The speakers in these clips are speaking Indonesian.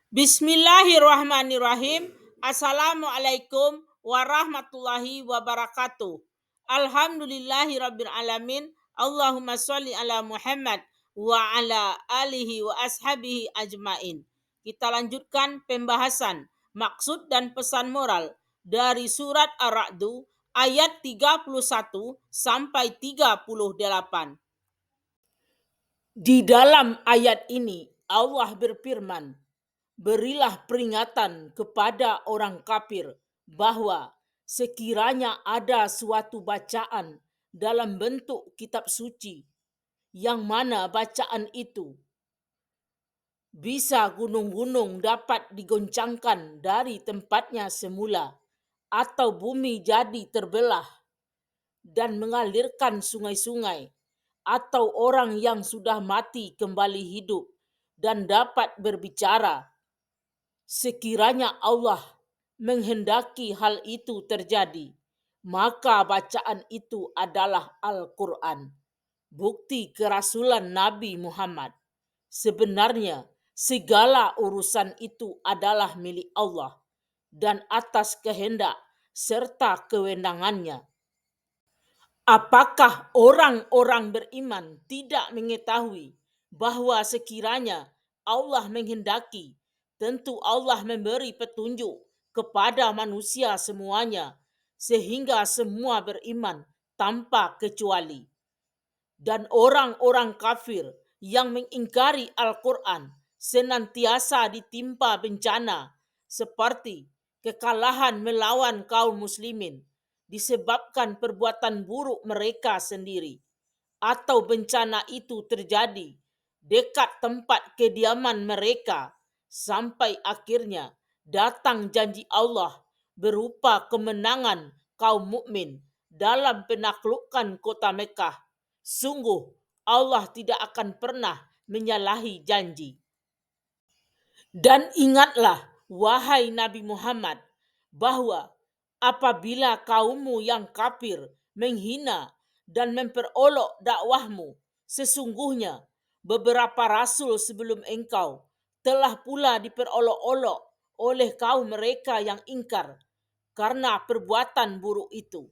Bismillahirrahmanirrahim. Assalamualaikum warahmatullahi wabarakatuh. Alhamdulillahirabbil alamin. Allahumma sholli ala Muhammad wa ala alihi wa ashabihi ajmain. Kita lanjutkan pembahasan maksud dan pesan moral dari surat Ar-Ra'du ayat 31 sampai 38. Di dalam ayat ini Allah berfirman, berilah peringatan kepada orang kafir bahwa sekiranya ada suatu bacaan dalam bentuk kitab suci, yang mana bacaan itu bisa gunung-gunung dapat digoncangkan dari tempatnya semula, atau bumi jadi terbelah dan mengalirkan sungai-sungai, atau orang yang sudah mati kembali hidup dan dapat berbicara. Sekiranya Allah menghendaki hal itu terjadi, maka bacaan itu adalah Al-Quran, bukti kerasulan Nabi Muhammad. Sebenarnya segala urusan itu adalah milik Allah dan atas kehendak serta kewenangannya. Apakah orang-orang beriman tidak mengetahui bahwa sekiranya Allah menghendaki, tentu Allah memberi petunjuk kepada manusia semuanya, sehingga semua beriman tanpa kecuali. Dan orang-orang kafir yang mengingkari Al-Quran senantiasa ditimpa bencana, seperti kekalahan melawan kaum muslimin disebabkan perbuatan buruk mereka sendiri, atau bencana itu terjadi dekat tempat kediaman mereka, sampai akhirnya datang janji Allah berupa kemenangan kaum mukmin dalam penaklukkan kota Mekah. Sungguh Allah tidak akan pernah menyalahi janji. Dan ingatlah, wahai Nabi Muhammad, bahwa apabila kaummu yang kafir menghina dan memperolok dakwahmu, sesungguhnya beberapa rasul sebelum engkau telah pula diperolok-olok oleh kaum mereka yang ingkar karena perbuatan buruk itu.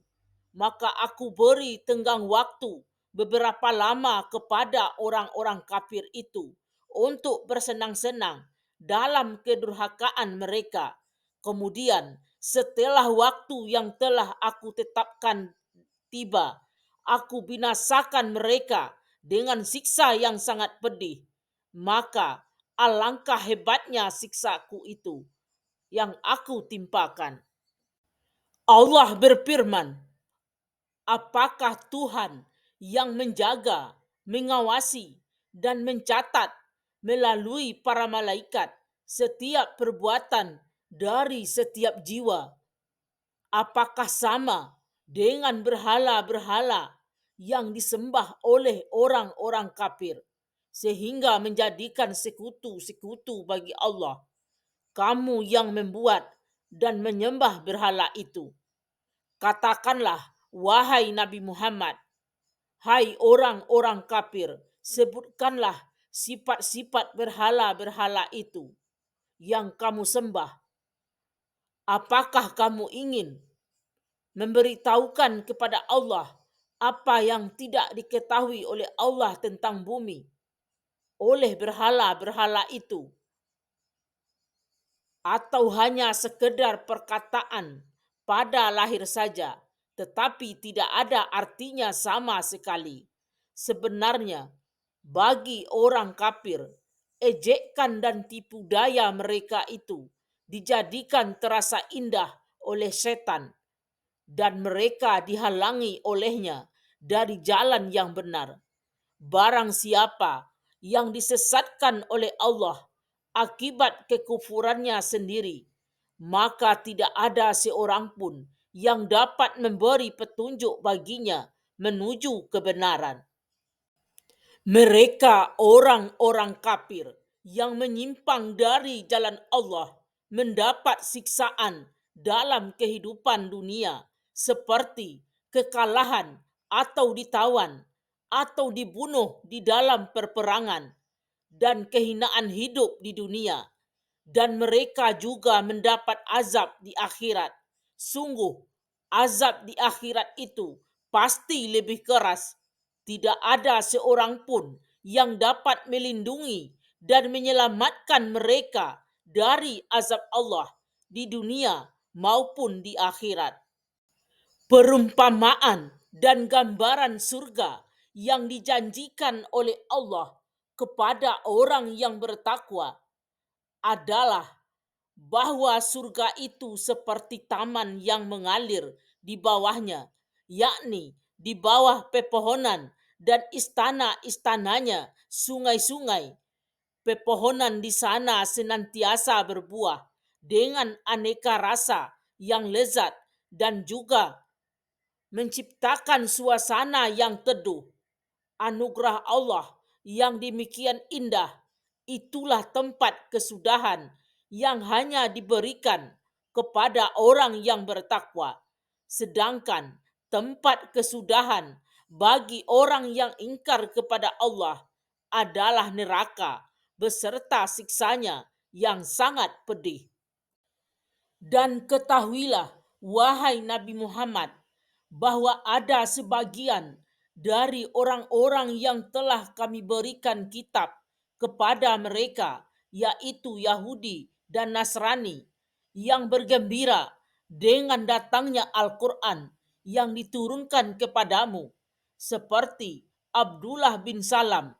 Maka aku beri tenggang waktu beberapa lama kepada orang-orang kafir itu untuk bersenang-senang dalam kedurhakaan mereka. Kemudian setelah waktu yang telah aku tetapkan tiba, aku binasakan mereka dengan siksa yang sangat pedih. Maka alangkah hebatnya siksaku itu yang aku timpakan. Allah berfirman, apakah Tuhan yang menjaga, mengawasi, dan mencatat melalui para malaikat setiap perbuatan dari setiap jiwa? Apakah sama dengan berhala-berhala yang disembah oleh orang-orang kafir, sehingga menjadikan sekutu-sekutu bagi Allah? Kamu yang membuat dan menyembah berhala itu. Katakanlah, wahai Nabi Muhammad, hai orang-orang kafir, sebutkanlah sifat-sifat berhala-berhala itu yang kamu sembah. Apakah kamu ingin memberitahukan kepada Allah apa yang tidak diketahui oleh Allah tentang bumi oleh berhala-berhala itu? Atau hanya sekedar perkataan pada lahir saja, tetapi tidak ada artinya sama sekali? Sebenarnya, bagi orang kafir, ejekan dan tipu daya mereka itu dijadikan terasa indah oleh setan, dan mereka dihalangi olehnya dari jalan yang benar. Barang siapa yang disesatkan oleh Allah akibat kekufurannya sendiri, maka tidak ada seorang pun yang dapat memberi petunjuk baginya menuju kebenaran. Mereka orang-orang kafir yang menyimpang dari jalan Allah mendapat siksaan dalam kehidupan dunia, seperti kekalahan atau ditawan atau dibunuh di dalam perperangan, dan kehinaan hidup di dunia. dan mereka juga mendapat azab di akhirat. Sungguh, azab di akhirat itu pasti lebih keras. Tidak ada seorang pun yang dapat melindungi dan menyelamatkan mereka dari azab Allah di dunia maupun di akhirat. Perumpamaan dan gambaran surga yang dijanjikan oleh Allah kepada orang yang bertakwa adalah bahwa surga itu seperti taman yang mengalir di bawahnya, yakni di bawah pepohonan dan istana-istananya sungai-sungai. Pepohonan di sana senantiasa berbuah dengan aneka rasa yang lezat dan juga menciptakan suasana yang teduh. Anugerah Allah yang demikian indah, itulah tempat kesudahan yang hanya diberikan kepada orang yang bertakwa. Sedangkan tempat kesudahan bagi orang yang ingkar kepada Allah adalah neraka beserta siksanya yang sangat pedih. Dan ketahuilah, wahai Nabi Muhammad, bahwa ada sebagian dari orang-orang yang telah kami berikan kitab kepada mereka, yaitu Yahudi dan Nasrani, yang bergembira dengan datangnya Al-Quran yang diturunkan kepadamu, seperti Abdullah bin Salam,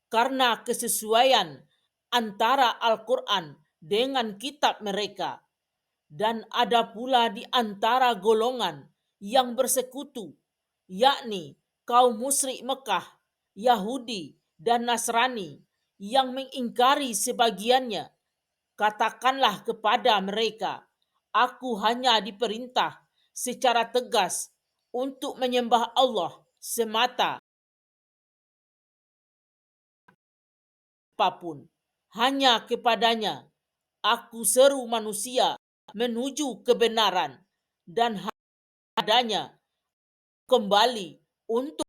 karena kesesuaian antara Al-Quran dengan kitab mereka. Dan ada pula di antara golongan yang bersekutu, yakni kaum musyrik Mekah, Yahudi, dan Nasrani yang mengingkari sebagiannya. Katakanlah kepada mereka, aku hanya diperintah secara tegas untuk menyembah Allah semata, apapun. Hanya kepadanya aku seru manusia menuju kebenaran, dan adanya kembali untuk.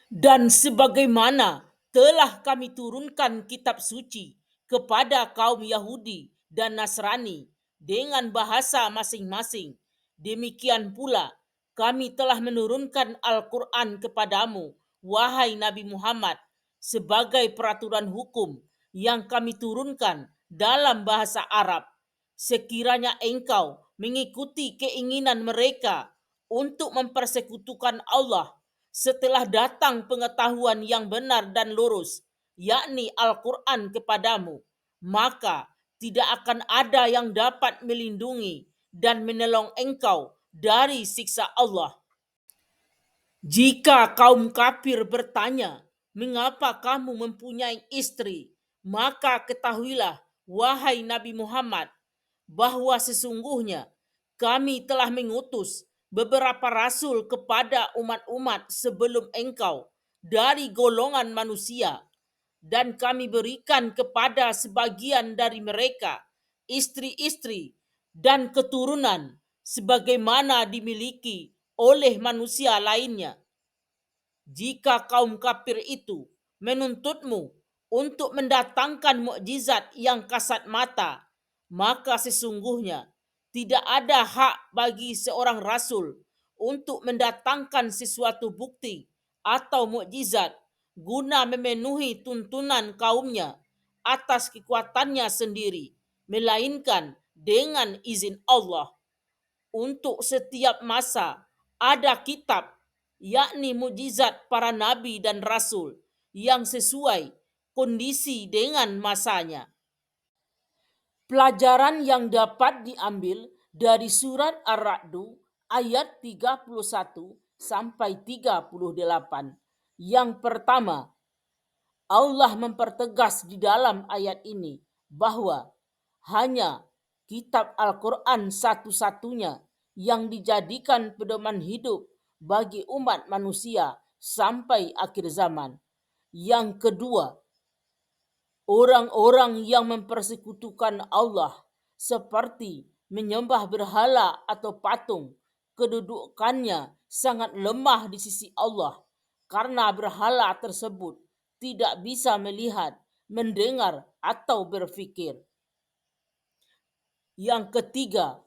Dan sebagaimana telah kami turunkan kitab suci kepada kaum Yahudi dan Nasrani dengan bahasa masing-masing, demikian pula kami telah menurunkan Al-Quran kepadamu, wahai Nabi Muhammad, sebagai peraturan hukum yang kami turunkan dalam bahasa Arab. Sekiranya engkau mengikuti keinginan mereka untuk mempersekutukan Allah setelah datang pengetahuan yang benar dan lurus, yakni Al-Quran kepadamu, maka tidak akan ada yang dapat melindungi dan menolong engkau dari siksa Allah. Jika kaum kafir bertanya, mengapa kamu mempunyai istri? Maka ketahuilah, wahai Nabi Muhammad, bahwa sesungguhnya kami telah mengutus beberapa rasul kepada umat-umat sebelum engkau dari golongan manusia, dan kami berikan kepada sebagian dari mereka istri-istri dan keturunan sebagaimana dimiliki oleh manusia lainnya. Jika kaum kafir itu menuntutmu untuk mendatangkan mukjizat yang kasat mata, maka sesungguhnya tidak ada hak bagi seorang rasul untuk mendatangkan sesuatu bukti atau mukjizat guna memenuhi tuntunan kaumnya atas kekuatannya sendiri, melainkan dengan izin Allah. Untuk setiap masa ada kitab, yakni mukjizat para nabi dan rasul yang sesuai kondisi dengan masanya. Pelajaran yang dapat diambil dari surat Ar-Ra'du ayat 31 sampai 38. Yang pertama, Allah mempertegas di dalam ayat ini bahwa hanya kitab Al-Quran satu-satunya yang dijadikan pedoman hidup bagi umat manusia sampai akhir zaman. Yang kedua, orang-orang yang mempersekutukan Allah seperti menyembah berhala atau patung, kedudukannya sangat lemah di sisi Allah karena berhala tersebut tidak bisa melihat, mendengar, atau berpikir. Yang ketiga,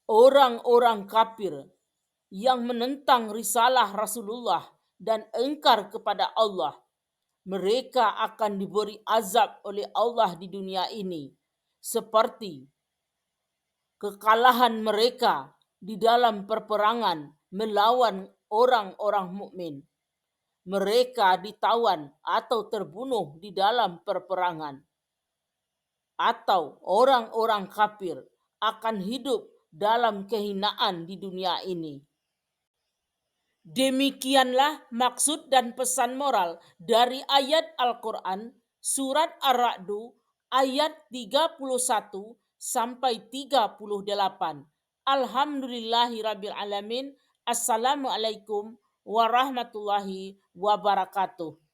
orang-orang kafir yang menentang risalah Rasulullah dan engkar kepada Allah. Mereka akan diberi azab oleh Allah di dunia ini, seperti kekalahan mereka di dalam peperangan melawan orang-orang mukmin. Mereka ditawan atau terbunuh di dalam peperangan, atau orang-orang kafir akan hidup dalam kehinaan di dunia ini. Demikianlah maksud dan pesan moral dari ayat Al-Quran surat Ar-Ra'du ayat 31 sampai 38. Alhamdulillahirabbil alamin. Assalamualaikum warahmatullahi wabarakatuh.